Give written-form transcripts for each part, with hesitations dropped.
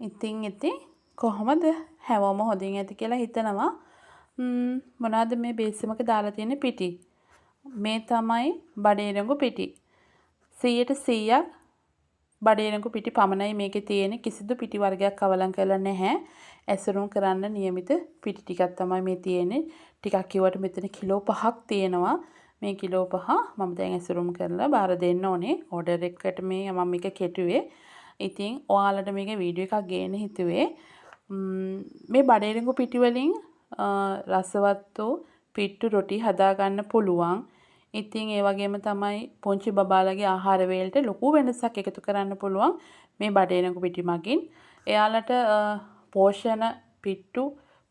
ඉතින් කොහොමද හැමෝම හොඳින් ඇති කියලා හිතනවා. මොනවද මේ බේසමක දාලා තියෙන පිටි. මේ තමයි බඩේරඟු පිටි. 100% බඩේරඟු පිටි පමණයි මේකේ තියෙන්නේ. කිසිදු පිටි වර්ගයක් කවලම් කරලා නැහැ. ඇසුරුම් කරන්න නියමිත පිටි ටිකක් තමයි මේ තියෙන්නේ. ටිකක් කිව්වට මෙතන කිලෝ 5ක් තියෙනවා. මේ කිලෝ 5 මම දැන් ඇසුරුම් කරලා බාර දෙන්න ඕනේ. ඕඩර් එකකට මම මේක කෙටුවේ. ඉතින් ඔයාලට මේක වීඩියෝ එකක් ගේන්න හිතුවේ. මේ බඩේරඟු පිටි වලින් රසවත් වූ පිට්ටු රොටි හදාගන්න පුළුවන්. ඉතින් ඒ වගේම තමයි පුංචි බබාලගේ ආහාර වේලට ලොකු වෙනසක් එකතු කරන්න පුළුවන් මේ බඩේරඟු පිටි මගින්. එයාලට පෝෂණ පිට්ටු,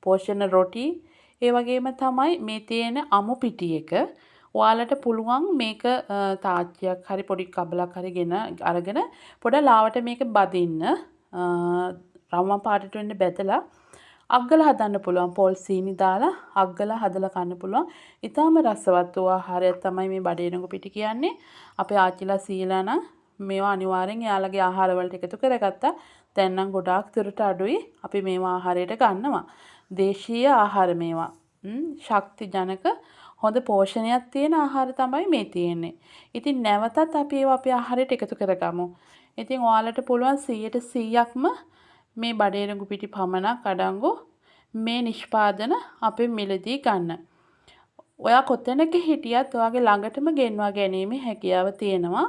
පෝෂණ රොටි, ඒ වගේම තමයි මේ තියෙන අමු පිටි එක. ඔයාලට පුළුවන් මේක තාච්චියක් හරි පොඩි කබලක් හරි අරගෙන පොඩ ලාවට මේක බදින්න. රවුම් පාටට වෙන්න බෙදලා අග්ගලා හදන්න පුළුවන්. පොල් සීනි දාලා අග්ගලා හදලා කන්න පුළුවන්. ඊටාම රසවත් වූ ආහාරයක් තමයි මේ බඩේරඟු පිටි කියන්නේ. අපේ ආච්චිලා සීලා නම් මේවා අනිවාර්යෙන් එයාලගේ ආහාර වලට එකතු කරගත්තා. දැන් නම් ගොඩාක් දුරට අඩුයි. අපි මේවා ආහාරයට ගන්නවා. දේශීය ආහාර මේවා. ශක්ති ජනක හොඳ පෝෂණයක් තියෙන ආහාර තමයි මේ තියෙන්නේ. ඉතින් නැවතත් අපි ඒවා අපේ ආහාරයට එකතු කරගමු. ඉතින් ඔයාලට පුළුවන් 100%ක්ම මේ බඩේරඟු පිටි පමණක් අඩංගු මේ නිෂ්පාදන අපේ මිලදී ගන්න. ඔයා කොතැනක හිටියත් ඔයාගේ ළඟටම ගෙන්වා ගැනීමේ හැකියාව තියෙනවා.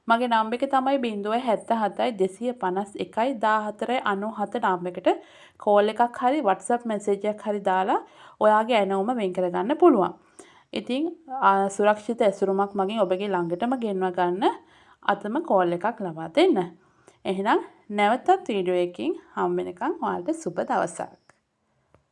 මගේ නම්බර් එක තමයි 077 251 1497 නම්බර් එකට කෝල් එකක් හරි WhatsApp මැසේජ් එකක් හරි දාලා ඔයාගේ ඇනවුම වෙන් කරගන්න පුළුවන්. ඉතින් සුරක්ෂිත ඇසුරුමක් මගින් ඔබගේ ළඟටම ගෙන්වා ගන්න අතම කෝල් එකක් ලබා දෙන්න. එහෙනම් නැවතත් වීඩියෝ එකකින් හම් වෙනකන් ඔයාලට සුබ දවසක්.